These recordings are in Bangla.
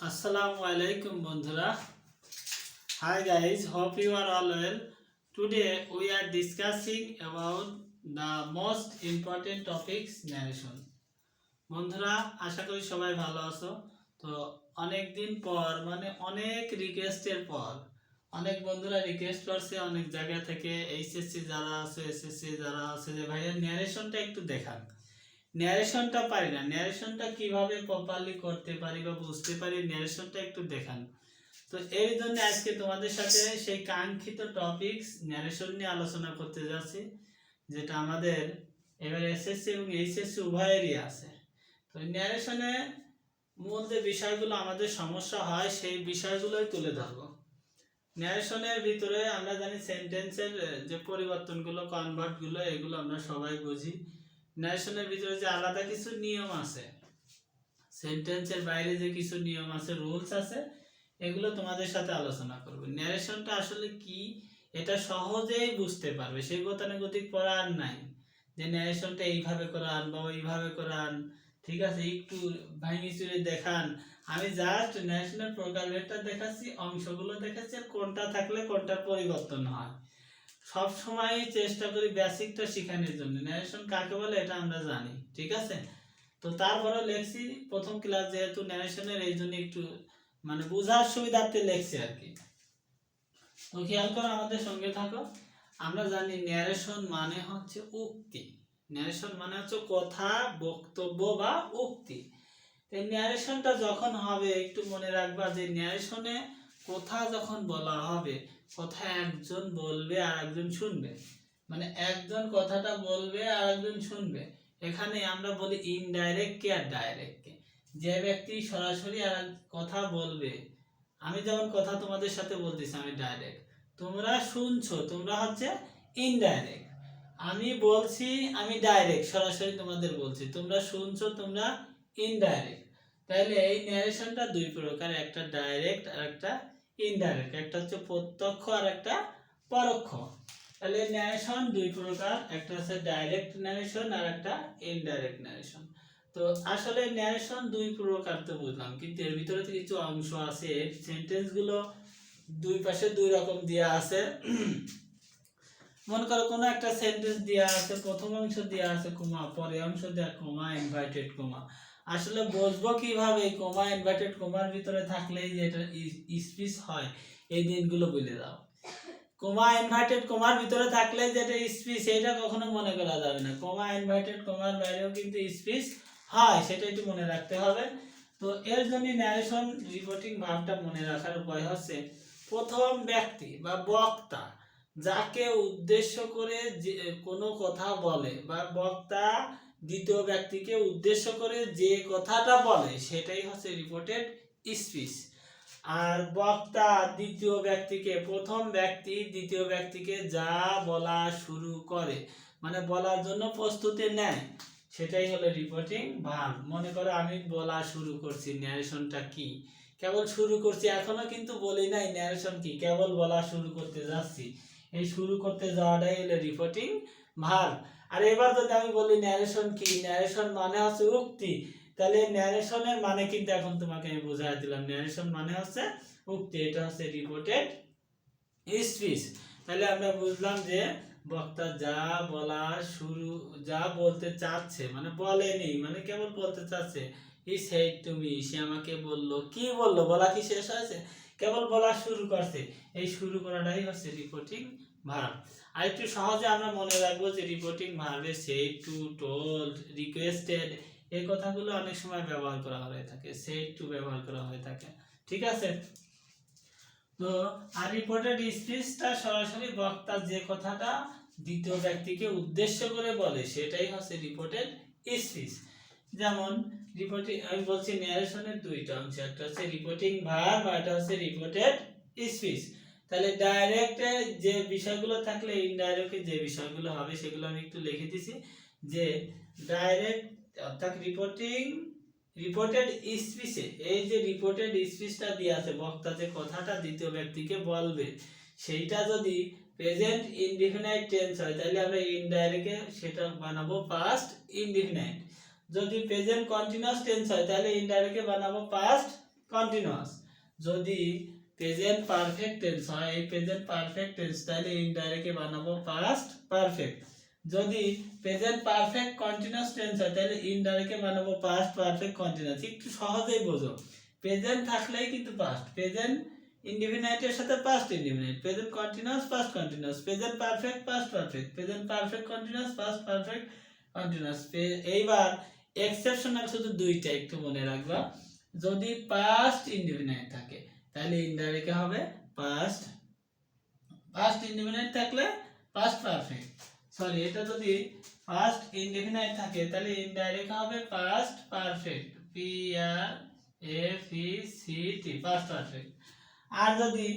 Assalamualaikum bondhura. Hi guys, hope you are all well. Today we are discussing about the most important topics narration. বন্ধুরা আশা করি সবাই ভালো আছো। তো অনেক দিন পর মানে অনেক রিকোয়েস্টের পর অনেক বন্ধুরা রিকোয়েস্ট করছে অনেক জায়গা থেকে এইচএসসি যারা আছে এসএসসি যারা আছে যে ভাইয়া ন্যারেশনটা একটু দেখান। ন্যারেশনটা পারি না, ন্যারেশনটা কিভাবে প্রপারলি করতে পারি বা বুঝতে পারি ন্যারেশনটা একটু দেখান। তো এর জন্য আজকে তোমাদের সাথে সেই কাঙ্ক্ষিত টপিকস ন্যারেশন নিয়ে আলোচনা করতে যাচ্ছি, যেটা আমাদের এবার এসএসসি এবং এইচএসসি উভয়েরই আছে। তো ন্যারেশনে মূল যে বিষয়গুলো আমাদের সমস্যা হয় সেই বিষয়গুলোই তুলে ধরবো। ন্যারেশনের ভিতরে আমরা জানি সেন্টেন্সের যে পরিবর্তনগুলো কনভার্টগুলো এগুলো আমরা সবাই বুঝি। ন্যারেশনের ভিতরে যে আলাদা কিছু নিয়ম আছে, সেন্টেন্সের বাইরে যে কিছু নিয়ম আছে, রুলস আছে, এগুলো তোমাদের সাথে আলোচনা করব। ন্যারেশনটা আসলে কি এটা সহজেই বুঝতে পারবে, সেই গতানুগতিক পড়া আর নাই যে ন্যারেশনটা এইভাবে করান বা ওইভাবে করান, ঠিক আছে একটু ভাঙি চুরে দেখান। আমি জাস্ট ন্যারেশনের প্রকারভেদটা দেখাচ্ছি, অংশগুলো দেখাচ্ছি, আর কোনটা থাকলে কোনটার পরিবর্তন হয়। সব সময় চেষ্টা করি বেসিকটা শেখানোর জন্য। ন্যারেশন কাকে বলে এটা আমরা জানি, ঠিক আছে। তো তারপরে লেখছি প্রথম ক্লাস যেহেতু ন্যারেশনের, এই জন্য একটু মানে বোঝার সুবিধার্থে লেখছি আর কি। তো খেয়াল করো, আমাদের সঙ্গে থাকো। আমরা জানি ন্যারেশন মানে হচ্ছে উক্তি। ন্যারেশন মানে হচ্ছে কথা, বক্তব্য বা উক্তি। এই ন্যারেশনটা যখন হবে একটু মনে রাখবা যে ন্যারেশনে কথা যখন বলা হবে, কথা একজন বলবে আর একজন শুনবে, মানে একজন কথাটা বলবে আর একজন শুনবে। এখানে আমরা বলি ইনডাইরেক্ট কে আর ডাইরেক্ট কে। যে ব্যক্তি সরাসরি আর কথা বলবে, আমি যেমন কথা তোমাদের সাথে বলতেছি আমি ডাইরেক্ট, তোমরা শুনছো তোমরা হচ্ছে ইনডাইরেক্ট। আমি বলছি আমি ডাইরেক্ট সরাসরি তোমাদের বলছি, তোমরা শুনছো তোমরা ইনডাইরেক্ট। তাহলে এই ন্যারেশনটা দুই প্রকার, একটা ডাইরেক্ট আর একটা ইনডাইরেক্ট, একটা হচ্ছে প্রত্যক্ষ আর একটা পরোক্ষ। তাহলে ন্যারেশন দুই প্রকার, একটা হচ্ছে ডাইরেক্ট ন্যারেশন আর একটা ইনডাইরেক্ট ন্যারেশন। তো আসলে ন্যারেশন দুই প্রকার তো বুঝলাম, কিন্তু এর ভিতরে তো কিছু অংশ আছে, সেন্টেন্স গুলো দুই পাশে দুই রকম দেয়া আছে। মনে করো কোনো একটা সেন্টেন্স দেয়া আছে, প্রথম অংশ দেয়া আছে কমা, পরের অংশ দেয়া কমা, ইনভার্টেড কমা। আসলে বুঝবো কিভাবে কমা ইনভার্টেড কমার ভিতরে থাকলেই যে এটা স্পিচ হয়, এই দিনগুলো বলে দাও। কমা ইনভার্টেড কমার ভিতরে থাকলে যেটা স্পিচ, এটা কখনো মনে করা যাবে না। কমা ইনভার্টেড কমার বাইরেও কিন্তু স্পিচ হয়, সেটা একটু মনে রাখতে হবে। তো এর জন্য ন্যারেশন রিপোর্টিং ভাবটা মনে রাখার উপায় হচ্ছে, প্রথম ব্যক্তি বা বক্তা যাকে উদ্দেশ্য করে যে কোনো কথা বলে, বা বক্তা দ্বিতীয় ব্যক্তিকে উদ্দেশ্য করে যে কথাটা বলে সেটাই হচ্ছে রিপোর্টেড স্পিচ। আর বক্তা দ্বিতীয় ব্যক্তিকে, প্রথম ব্যক্তি দ্বিতীয় ব্যক্তিকে যা বলা শুরু করে, মানে বলার জন্য প্রস্তুতি নেয়, সেটাই হলো রিপোর্টিং ভার্ব। মনে করো আমি বলা শুরু করছি, ন্যারেশনটা কি, কেবল শুরু করছি, এখনো কিন্তু বলি নাই ন্যারেশন কি, কেবল বলা শুরু করতে যাচ্ছি। এই শুরু করতে যাওয়াটাই হলো রিপোর্টিং ভার্ব। আর এবার যদি আমি বলি ন্যারেশন কি, ন্যারেশন মানে হচ্ছে উক্তি, তাহলে ন্যারেশনের মানে কিন্তু এখন তোমাকে আমি বোঝাই দিলাম, ন্যারেশন মানে হচ্ছে উক্তি, এটা হচ্ছে রিপোর্টেড স্পিচ। তাহলে আমরা বুঝলাম যে বক্তা যা বলা শুরু, যা বলতে চাচ্ছে, মানে বলেনি, মানে কেবল বলতে চাচ্ছে, হি সেড টু মি, সে আমাকে বললো। কি বললো, বলা কি শেষ হয়েছে, কেবল বলা শুরু করছে, এই শুরু করাটাই হচ্ছে রিপোর্টিং ভার্ব। আর একটু সহজে আমরা মনে রাখবো যে রিপোর্টিং ভার্বে সেড টু, টোল্ড, রিকোয়েস্টেড, এই কথাগুলো অনেক সময় ব্যবহার করা হয়ে থাকে, সেড টু ব্যবহার করা হয়ে থাকে, ঠিক আছে। তো আর রিপোর্টেড স্পিচটা সরাসরি বক্তা যে কথাটা দ্বিতীয় ব্যক্তিকে উদ্দেশ্য করে বলে সেটাই হচ্ছে রিপোর্টেড স্পিচ। যেমন রিপোর্টিং, আমি বলছি ন্যারেশনের দুইটা অংশ, একটা হচ্ছে রিপোর্টিং ভার্ব আর একটা হচ্ছে রিপোর্টেড স্পিচ। তাহলে ডাইরেক্টে যে বিষয়গুলো থাকলে ইনডাইরেক্টে যে বিষয়গুলো হবে সেগুলো আমি একটু লিখে দিছি। যে ডাইরেক্ট অর্থাৎ রিপোর্টেড স্পিচে, এই যে রিপোর্টেড স্পিচটা দিয়ে আছে, বক্তা যে কথাটা দ্বিতীয় ব্যক্তিকে বলবে সেইটা যদি প্রেজেন্ট ইনডিফিনাইট টেন্স হয় তাহলে আমরা ইনডাইরেক্টে সেটা বানাবো পাস্ট ইনডিফিনাইট। যদি প্রেজেন্ট কন্টিনিউয়াস টেন্স হয় তাহলে ইনডাইরেক্টে বানাবো পাস্ট কন্টিনিউয়াস। যদি প্রেজেন্ট পারফেক্ট টেন্স হয়, এই প্রেজেন্ট পারফেক্ট টেন্স, তাহলে ইনডাইরেক্টে বানাবো পাস্ট পারফেক্ট। যদি প্রেজেন্ট পারফেক্ট কন্টিনিউয়াস টেন্স হয়, তাহলে ইনডাইরেক্টে বানাবো পাস্ট পারফেক্ট কন্টিনিউয়াস। একটু সহজেই বোঝো, প্রেজেন্ট থাকলেই কিন্তু পাস্ট, প্রেজেন্ট ইনডিফিনাইটের সাথে past indefinite, present continuous past continuous, present perfect past perfect, present perfect continuous past perfect continuous. এইবার এক্সেপশনাল শুধু দুইটা একটু মনে রাখবা। যদি পাস্ট ইনডিফিনাইট থাকে তাহলে ইনডাইরেক্টে হবে পাস্ট, পাস্ট ইনডিফিনাইট থাকলে পাস্ট পারফেক্ট, সরি এটা যদি পাস্ট ইনডিফিনাইট থাকে তাহলে ইনডাইরেক্ট হবে past perfect, P R F E C T, past perfect. আর যদি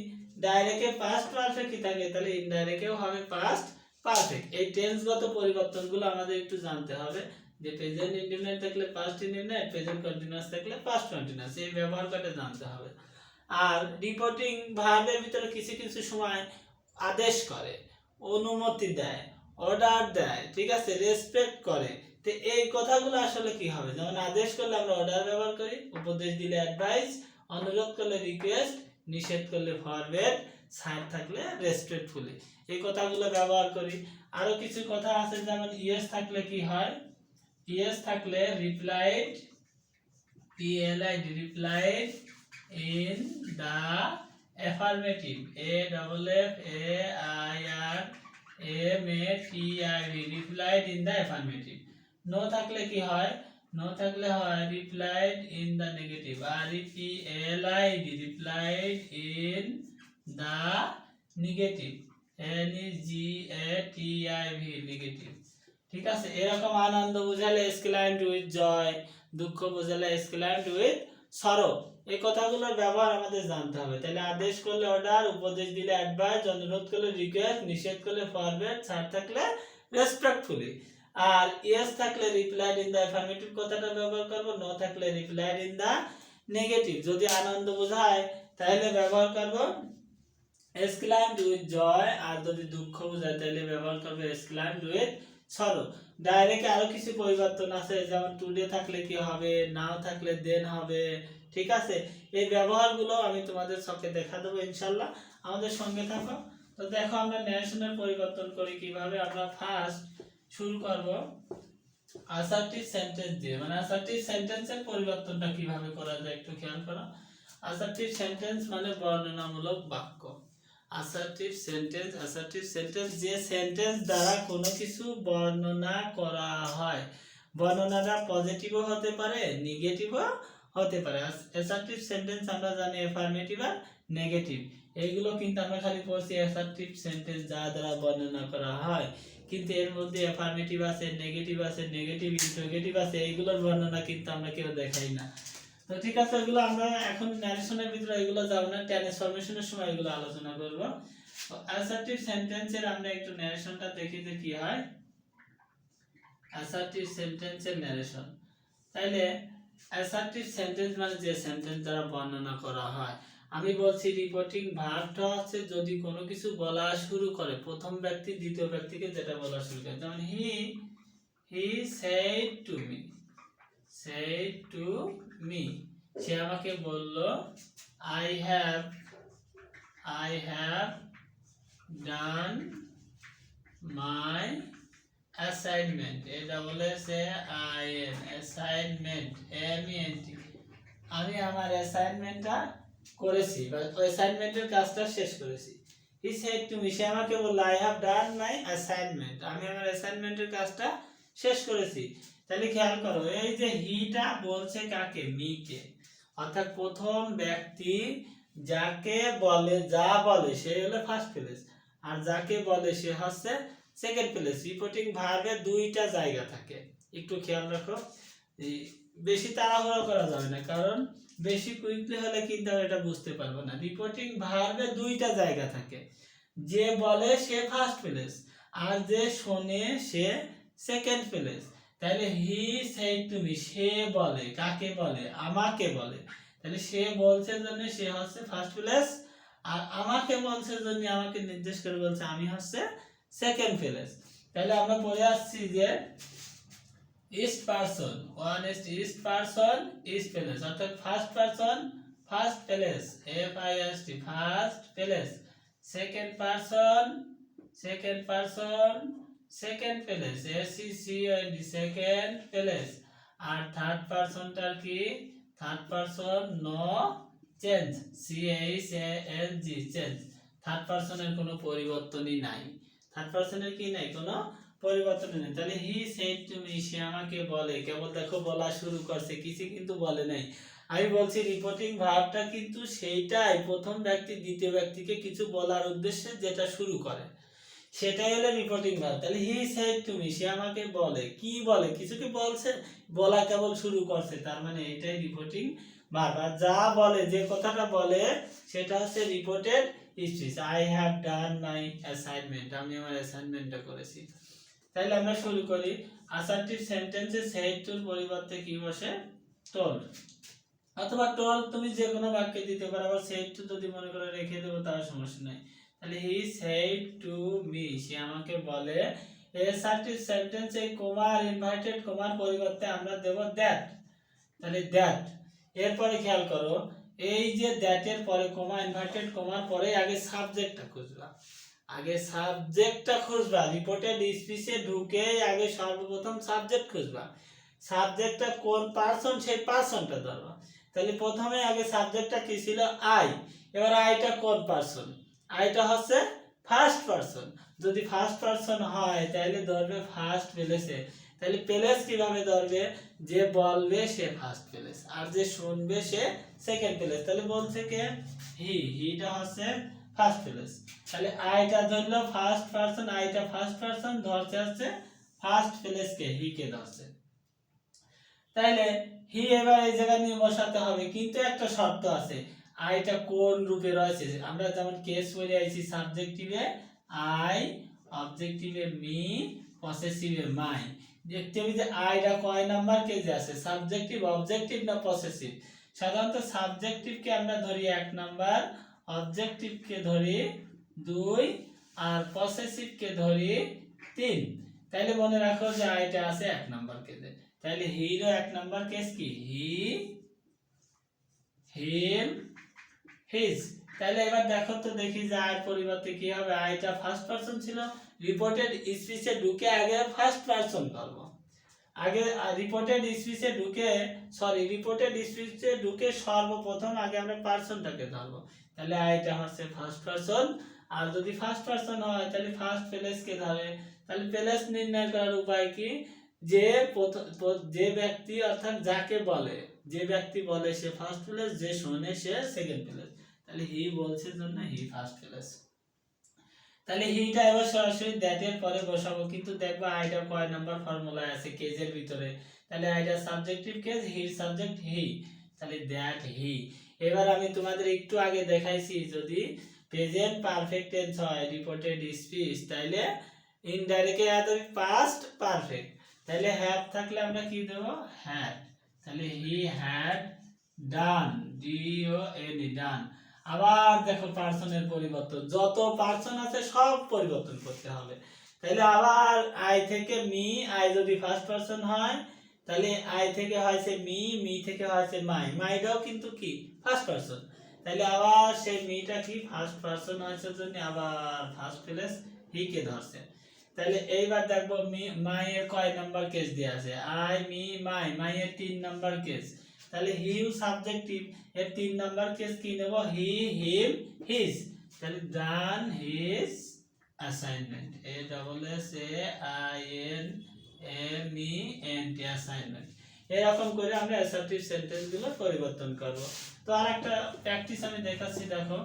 ডাইরেক্টে পাস্ট পারফেক্টই থাকে তাহলে ইনডাইরেক্টেও হবে পাস্ট পারফেক্ট। এই টেন্সগত পরিবর্তনগুলো আমাদের একটু জানতে হবে, যে প্রেজেন্ট ইনডিফিনাইট থাকলে পাস্ট ইনডিফিনাইট, প্রেজেন্ট কন্টিনিউয়াস থাকলে পাস্ট কন্টিনিউয়াস, এই ব্যবহারটা জানতে হবে। আর রিপোর্টিং ভার্বের ভিতরে কিছু কিছু সময় আদেশ করে, অনুমতি দেয়, অর্ডার দেয়, ঠিক আছে, রেসপেক্ট করে। তো এই কথাগুলো আসলে কি হবে, যেমন আদেশ করলে আমরা অর্ডার ব্যবহার করি, উপদেশ দিলে অ্যাডভাইস, অনুরোধ করলে রিকোয়েস্ট, নিষেধ করলে ফরওয়ার্ড, সাইড থাকলে রেসপেক্টফুলি, এই কথাগুলো ব্যবহার করি। আরো কিছু কথা আছে, যেমন ইয়েস থাকলে কি হয়, ইয়েস থাকলে replied, PLID, replied in the affirmative, AFFAIRMATIV, replied in the affirmative. No থাকলে কি হয়, নো থাকলে হয় replied in the negative, REPLID, replied in the negative, NEGATIV, negative, ঠিক আছে। এরকম আনন্দ বোঝালে এক্সক্লাইমড উইথ জয়, দুঃখ বোঝালে এক্সক্লাইমড উইথ সরো, এই কথাগুলোর ব্যবহার আমাদের জানতে হবে। তাহলে আদেশ করলে অর্ডার, উপদেশ দিলে অ্যাডভাইস, অনুরোধ করলে রিকোয়েস্ট, নিষেধ করলে ফরওয়ার্ড, ছাড় থাকলে রেসপেক্টফুলি। আর ইয়েস থাকলে রিপ্লাইড ইন দা অ্যাফার্মেটিভ কথাটা ব্যবহার করব, নো থাকলে রিপ্লাইড ইন দা নেগেটিভ। যদি আনন্দ বোঝায় তাহলে ব্যবহার করব এক্সক্লাইমড উইথ জয়, আর যদি দুঃখ বোঝায় তাহলে ব্যবহার করব এক্সক্লাইমড উইথ সরো। ডাইরেক্টে আরো কিছু পরিবর্তন আছে, যেমন টুডে থাকলে কি হবে, নাও থাকলে দেন হবে, ঠিক আছে। এই ব্যবহারগুলো আমি তোমাদের সঙ্গে দেখা দেবো ইনশাআল্লাহ, আমাদের সঙ্গে থাকো। তো দেখো আমরা ন্যারেশনের পরিবর্তন করি কিভাবে। আমরা ফার্স্ট শুরু করব অ্যাসার্টিভ সেন্টেন্স দিয়ে, মানে অ্যাসার্টিভ সেন্টেন্সের পরিবর্তনটা কিভাবে করা যায় একটু খেয়াল করো। অ্যাসার্টিভ সেন্টেন্স মানে বর্ণনামূলক বাক্য। অ্যাসার্টিভ সেন্টেন্স, অ্যাসার্টিভ সেন্টেন্স যে সেন্টেন্স দ্বারা কোনো কিছু বর্ণনা করা হয়, বর্ণনাটা পজিটিভও হতে পারে, নেগেটিভও হতে পারে। অ্যাসার্টিভ সেন্টেন্স আমরা জানি অ্যাফার্মেটিভ আর নেগেটিভ, এইগুলো কিন্তু আমরা খালি পড়ছি অ্যাসার্টিভ সেন্টেন্স যা দ্বারা বর্ণনা করা হয়, কিন্তু এর মধ্যে অ্যাফার্মেটিভ আছে, নেগেটিভ আছে, নেগেটিভ ইন্টারোগেটিভ আছে, এইগুলোর বর্ণনা কিন্তু আমরা কেউ দেখাই না। তো ঠিক আছে, এগুলো আমরা এখন ন্যারেশনের ভিতরে এগুলো যাব না, ট্রান্সফরমেশনের সময় এগুলো আলোচনা করব। অ্যাসার্টিভ সেন্টেন্সের আমরা একটু ন্যারেশনটা দেখি যে কি হয়। অ্যাসার্টিভ সেন্টেন্সের ন্যারেশন, তাইলে অ্যাসার্টিভ সেন্টেন্স মানে যে সেন্টেন্স দ্বারা বর্ণনা করা হয়। আমি বলছি রিপোর্টিং ভার্বটা হচ্ছে যদি কোনো কিছু বলা শুরু করে, প্রথম ব্যক্তি দ্বিতীয় ব্যক্তিকে যেটা বলা শুরু করে, যেমন হি said to me, said to me, সে আমাকে বলল, I have done my assignment, assignment, আমি আমার অ্যাসাইনমেন্টটা করেছি বা অ্যাসাইনমেন্টের কাজটা শেষ করেছি। হি সেড টু মি, সে আমাকে বলল, I have done my assignment, আমি আমার অ্যাসাইনমেন্টের কাজটা শেষ করেছি। তাহলে খেয়াল করো, এই যে হিটা বলছে কাকে, মিকে, অর্থাৎ প্রথম ব্যক্তি যাকে বলে, যা বলে সে হলো ফার্স্ট প্লেস, আর যাকে বলে সে হচ্ছে সেকেন্ড প্লেস। রিপোর্টিং ভার্বে দুইটা জায়গা থাকে, একটু খেয়াল রাখো, বেশি তাড়াহুড়ো করা যাবে না, কারণ বেশি কুইকলি হলে কিন্তু এটা বুঝতে পারবো না। রিপোর্টিং ভার্বে দুইটা জায়গা থাকে, যে বলে সে ফার্স্ট প্লেস, আর যে শোনে সে সেকেন্ড প্লেস। তাহলে হি সেড টু মি, সে বলে, কাকে বলে, আমাকে বলে, তাহলে সে বলছে জন্য সে হচ্ছে ফার্স্ট প্লেস, আর আমাকে বলছে জন্য, আমাকে নির্দেশ করে বলছে আমি হচ্ছে সেকেন্ড প্লেস। তাহলে আমরা পড়ে আসছি যে ইস্ট পারসন, ওয়ান ইস্ট পারসন ইস্ট প্লেস, অর্থাৎ first person first place, FIRST, first place, second person, second place, SECOND, second place, আর থার্ড পারসনটার কি, third person no change, CHANG, change. Third পারসনের কোনো পরিবর্তনই নাই, থার্ড পারসনের কি নাই, কোনো পরিবর্তন নেই। তাহলে হি সেড টু মি, সে আমাকে বলে, কেবল দেখো বলা শুরু করছে, কিছু কিন্তু বলে নাই। আমি বলছি রিপোর্টিং ভার্বটা কিন্তু সেইটাই প্রথম ব্যক্তি দ্বিতীয় ব্যক্তিকে কিছু বলার উদ্দেশ্যে যেটা শুরু করে, সেটাই হলো রিপোর্টিং ভার্ব। তাহলে হি সেড টু মি, সে আমাকে বলে, কি বলে, কিছু কি বলছে, বলা কেবল শুরু করছে, তার মানে এটাই রিপোর্টিং ভার্ব। আর যা বলে, যে কথাটা বলে, সেটা হচ্ছে reported speech. I have done my assignment, আমি আমার অ্যাসাইনমেন্টটা করেছি। তাহলে আমরা শুরু করি। অ্যাসার্টিভ সেন্টেন্সে সেড টুর পরিবর্তে কি বসে, টোল্ড, অথবা টোল্ড তুমি যে কোনো বাক্যে দিতে পারো। আবার সেড টু যদি মনে করে রেখে দেবো তার সমস্যা নাই। তাহলে হি সেড টু মি, সে আমাকে বলে। অ্যাসার্টিভ সেন্টেন্সে কমা আর ইনভার্টেড কমার পরিবর্তে আমরা দেব দ্যাট। তাহলে দ্যাট, এরপরে খেয়াল করো, এই যে দ্যাটের পরে কমা ইনভার্টেড কমার পরে আগে সাবজেক্টটা খুঁজবা, আগে সাবজেক্টটা খুঁজবা। রিপোর্টেড স্পিচে ঢুকে আগে সর্বপ্রথম সাবজেক্ট খুঁজবা। সাবজেক্টটা কোন পারসন, সেই পারসনটা ধরবা। তাহলে প্রথমে আগে সাবজেক্টটা কি ছিল, আই। এবার আইটা কোন পারসন, আইটা হচ্ছে ফার্স্ট পারসন। যদি ফার্স্ট পারসন হয় তাহলে ধরবে ফার্স্ট প্লেসে। তাহলে প্লেস কিভাবে ধরবে, যে বলবে সে ফার্স্ট প্লেস, আর যে শুনবে সে সেকেন্ড প্লেস। তাহলে বলছে কে, হিটা হচ্ছে ফার্স্ট প্লেস। তাহলে আইটা ধরলো ফার্স্ট পারসন, আইটা ফার্স্ট পারসন, ধরছে হচ্ছে ফার্স্ট প্লেস কে, হি কে ধরছে। তাইলে হি এবার এই জায়গা নিয়ে বসাতে হবে, কিন্তু একটা শর্ত আছে, আইটা কোন রূপে রয়েছে। আমরা যেমন কেস বলে আইছি, সাবজেক্টিভে আই, অবজেক্টিভে মি, পসেসিভে মাই। দেখতে হবে যে আইটা কয় নাম্বার কেজে আছে, সাবজেক্টিভ, অবজেক্টিভ না পসেসিভ। সাধারণত সাবজেক্টিভকে আমরা ধরি 1 নাম্বার, অবজেক্টিভকে ধরি 2, আর পসেসিভকে ধরি 3। তাইলে মনে রাখো যে আইটা আছে 1 নাম্বার কেজে। তাহলে হিরো 1 নাম্বার কেস কি, হি, হিম, হিজ। তাহলে এবার দেখো তো, দেখি যে আয়ের পরিবর্তে কি হবে। আইটা ফার্স্ট পারসন ছিল, রিপোর্টেড স্পিচে ঢুকে আগে ফার্স্ট পারসন ধরবো। আগে রিপোর্টেড স্পিচে ঢুকে, রিপোর্টেড স্পিচে ঢুকে সর্বপ্রথম আগে আমরা পারসনটাকে ধরবো। তাহলে আইটা হচ্ছে ফার্স্ট পারসন। আর যদি ফার্স্ট পারসন হয় তাহলে ফার্স্ট প্লেস কে ধরে। তাহলে প্লেস নির্ণয় করার উপায় কি, যে ব্যক্তি অর্থাৎ যাকে বলে, যে ব্যক্তি বলে সে ফার্স্ট প্লেস, যে শোনে সে সেকেন্ড প্লেস। তাহলে হি বলছে জন্য হি ফার্স্ট প্লেস। তাহলে হিটা এবার সরাসরি দ্যাটের পরে বসাবো, কিন্তু দেখবা আইটা কয় নাম্বার ফর্মুলায় আছে, কেজের ভিতরে। তাহলে আইটা সাবজেক্টিভ কেজ, হির সাবজেক্ট হি, তাহলে দ্যাট হি। এবার আমি তোমাদের একটু আগে দেখাইছি, যদি প্রেজেন্ট পারফেক্ট টেন্স হয় রিপোর্টেড স্পিচ, তাহলে ইনডাইরেক্টলি আদে পাস্ট পারফেক্ট। তাহলে হ্যাভ থাকলে আমরা কি দেব, হ্যাড। তাহলে হি হ্যাড ডান, DON, ডান। আবার দেখো পারসনের পরিবর্তন, যত পারসন আছে সব পরিবর্তন করতে হবে। তাহলে আবার আই থেকে মি, আই যদি ফার্স্ট পারসন হয় তাহলে আই থেকে হয়েছে মি, মি থেকে হয়েছে মাই, মাইটাও কিন্তু কি ফার্স্ট পারসন। তাহলে আবার সেই মিটা কি ফার্স্ট পারসন হয়েছে জন্য আবার ফার্স্ট প্লেস হি কে ধরছে। তাহলে এইবার দেখবো মাই এর কয় নাম্বার কেস দেয়া আছে, আই, মি, মাই, মাই এর 3 নাম্বার কেস। তাহলে হিউ সাবজেক্টিভ, এর 3 নাম্বার কেস কি নেব, হি, হিম, হিজ। তাহলে ডান হিজ অ্যাসাইনমেন্ট, ASSAINMENT, অ্যাসাইনমেন্ট। এরকম করে আমরা অ্যাসার্টিভ সেন্টেন্স গুলো পরিবর্তন করব। তো আরেকটা প্র্যাকটিস আমি দেখাচ্ছি, দেখো।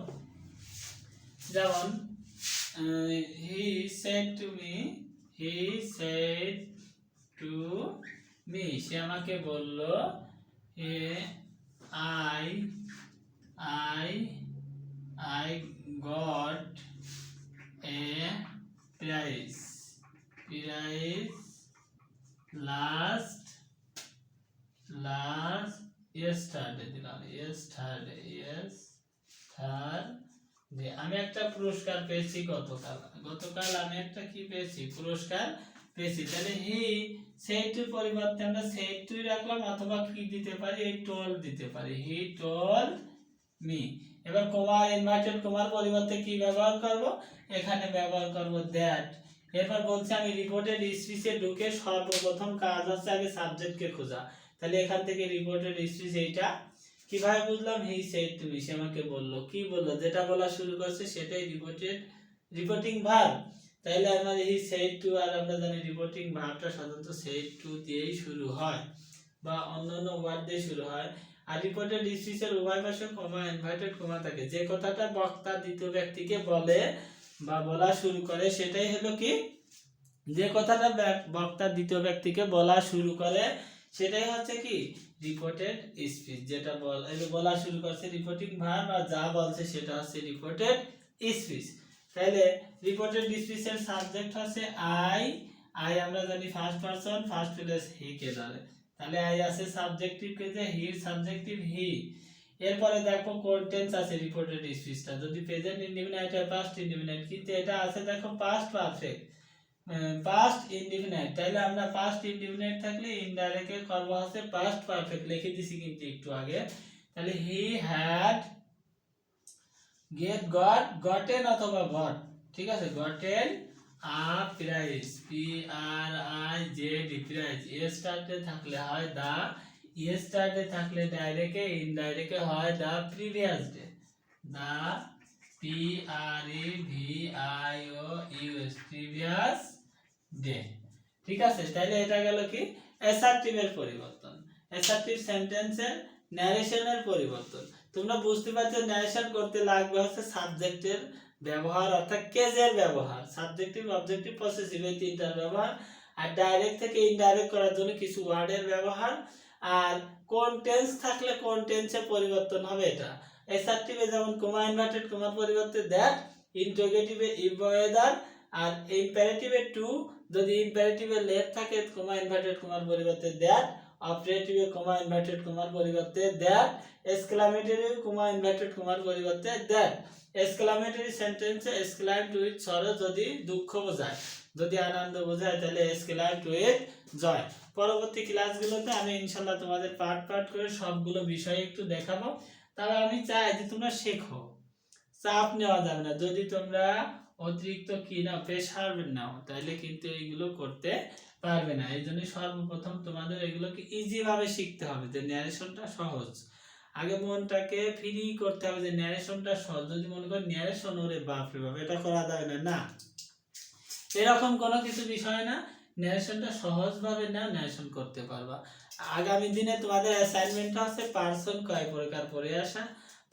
যেমন he said to me, সে আমাকে বলল, I got a prize last yesterday, আমি একটা পুরস্কার পেয়েছি গতকাল আমি একটা কি পেয়েছি, পুরস্কার পেয়েছি। তাহলে হি সেড টুর পরিবর্তে আমরা সেড টুই রাখলাম, অথবা কি দিতে পারি, এই টোল্ড দিতে পারি, হি টোল্ড মি। এবার কমা ইনভার্টেড কমার পরিবর্তে কি ব্যবহার করব, এখানে ব্যবহার করব দ্যাট। এরপর বলছে আমি রিপোর্টেড স্পিচে ঢুকে সর্বপ্রথম কাজ হচ্ছে আগে সাবজেক্টকে খোঁজা। তাহলে এখান থেকে রিপোর্টেড স্পিচ এইটা কিভাবে বুঝলাম, হি সেড টু মি, সে আমাকে বললো। কি বললো, যেটা বলা শুরু করছে সেটাই রিপোর্টিং ভার্ব। তাহলে আমাদের হি সেড টু, আর আমরা জানি রিপোর্টিং ভার্বটা সাধারণত সেড টু দিয়েই শুরু হয় বা অন্যান্য ওয়ার্ড দিয়ে শুরু হয়। আর রিপোর্টেড স্পিচের উভয় পাশে কমা ইনভার্টেড কমা থাকে। যে কথাটা বক্তা দ্বিতীয় ব্যক্তিকে বলে বা বলা শুরু করে সেটাই হলো কি, যে কথাটা বক্তা দ্বিতীয় ব্যক্তিকে বলা শুরু করে সেটাই হচ্ছে কি রিপোর্টেড স্পিচ। যেটা বলা শুরু করছে রিপোর্টিং ভার্ব, আর যা বলছে সেটা হচ্ছে রিপোর্টেড স্পিচ। তাহলে রিপোর্টেড স্পিচের সাবজেক্ট হচ্ছে আই। আই আমরা জানি first person, first place he কে ধরে। তাহলে আই আছে সাবজেক্টিভ কেসে, হির সাবজেক্টিভ হি। এরপরে দেখো কোন টেন্স আছে রিপোর্টেড স্পিচটা, যদি প্রেজেন্ট ইনডিফিনাইট আর পাস্ট ইনডিফিনাইট, কিন্তু এটা আছে দেখো পাস্ট পারফেক্ট, পাস্ট ইনডিফিনাইট। তাহলে আমরা পাস্ট ইনডিফিনাইট থাকলে ইনডাইরেক্ট করব হচ্ছে পাস্ট পারফেক্ট, লিখে দিছি কিন্তু একটু আগে। তাহলে হি হ্যাড গটেন অথবা গট, ঠিক আছে, gotten a prize, P R I Z prize. এ স্টার্টে থাকলে হয় দা, এ স্টার্টে থাকলে ডাইরেক্টে, ইনডাইরেক্টে হয় the previous day, the P R E V I O U S, previous day. ঠিক আছে, তাহলে এটা গেল কি অ্যাসার্টিভের পরিবর্তন, অ্যাসার্টিভ সেন্টেন্সের ন্যারেশনের পরিবর্তন। তোমরা বুঝতে পারছো ন্যারেশন করতে লাগবে হচ্ছে সাবজেক্টের ব্যবহার, অর্থাৎ কেজের ব্যবহার, সাবজেক্টিভ অবজেক্টিভ পসেসিভ এই তিনটার ব্যবহার, আর ডাইরেক্ট থেকে ইনডাইরেক্ট করার জন্য কিছু ওয়ার্ডের ব্যবহার, আর কোন টেন্স থাকলে কোন টেন্সে পরিবর্তন হবে এটা। অ্যাসার্টিভে যেমন কমা ইনভার্টেড কমার পরিবর্তে দ্যাট, ইন্টারোগেটিভে ইফ ওয়েদার, আর ইম্পারেটিভে টু, যদি ইম্পারেটিভে লেট থাকে কমা ইনভার্টেড কমার পরিবর্তে দ্যাট, অপারেটিভে কমা ইনভার্টেড কমার পরিবর্তে দ্যাট, এক্সক্লামেটরি কমা ইনভার্টেড কমার পরিবর্তে দ্যাট। এক্সক্লামেটরি সেন্টেন্সে এক্সক্লাইম টু উইথ সরো যদি দুঃখ বোঝায়, যদি আনন্দ বোঝায় তাহলে এক্সক্লাইম টু উইথ জয়। পরবর্তী ক্লাসগুলোতে আমি ইনশাআল্লাহ তোমাদের পার্ট করে সবগুলো বিষয় একটু দেখাবো। তবে আমি চাই যে তোমরা শেখো, চাপ নেওয়া যাবে না। যদি তোমরা অতিরিক্ত কি না প্রেশার নাও তাহলে কিন্তু এইগুলো করতে পারবে না। এই জন্য সর্বপ্রথম তোমাদের এগুলোকে ইজি ভাবে শিখতে হবে, যে ন্যারেশনটা সহজ। আগে মনটাকে ফ্রি করতে হবে যে ন্যারেশনটা সহজ। যদি মনে করো ন্যারেশন ওরে বাপরে বাপ এটা করা যাবে না, না, এরকম কোনো কিছু বিষয় না। ন্যারেশনটা সহজ ভাবে না ন্যারেশন করতে পারবা। আগামী দিনে তোমাদের অ্যাসাইনমেন্টটা হচ্ছে পার্সন কয় প্রকার পড়ে আসা।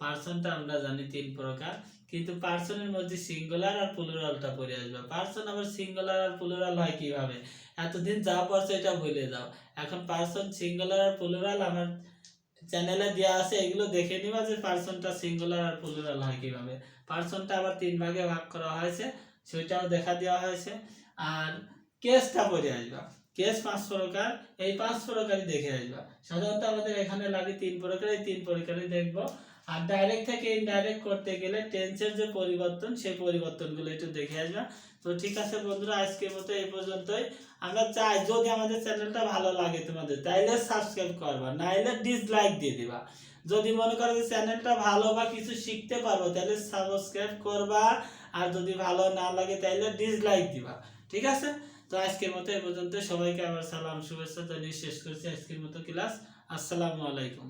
পার্সনটা আমরা জানি তিন প্রকার, কিন্তু পার্সনের মধ্যে সিঙ্গুলার আর প্লুরালটা পড়ে আসবে। পার্সন আবার সিঙ্গুলার আর প্লুরাল হয় কিভাবে, এতদিন যা পড়ছো এটা ভুলে যাও। এখন পার্সন সিঙ্গুলার আর প্লুরাল আমার চ্যানেলে দেওয়া আছে, এগুলো দেখে নিবা যে পার্সনটা সিঙ্গুলার আর প্লুরাল হয় কিভাবে। পার্সনটা আবার তিন ভাগে ভাগ করা হয়েছে, সেটাও দেখা দেওয়া হয়েছে। আর কেসটা পড়ে আসবা, কেস 5 প্রকার, এই 5 প্রকারই দেখে আসবা। সাধারণত আমাদের এখানে লাগে 3 প্রকার, এই 3 প্রকারই দেখবো। আর ডাইরেক্ট থেকে ইনডাইরেক্ট করতে গেলে টেন্সের যে পরিবর্তন, সেই পরিবর্তনগুলো একটু দেখে আসবা। তো ঠিক আছে বন্ধুরা, আজকের মতো এই পর্যন্তই। আমরা চাই যদি আমাদের চ্যানেলটা ভালো লাগে তোমাদের তাইলে সাবস্ক্রাইব করবা, নাইলে ডিসলাইক দিয়ে দিবা। যদি মনে করো যে চ্যানেলটা ভালো বা কিছু শিখতে পারবো তাহলে সাবস্ক্রাইব করবা, আর যদি ভালো না লাগে তাইলে ডিসলাইক দিবা। ঠিক আছে, তো আজকের মতো এই পর্যন্ত। সবাইকে আবার সালাম শুভেচ্ছা জানিয়ে শেষ করছি আজকের মতো ক্লাস। আসসালামু আলাইকুম।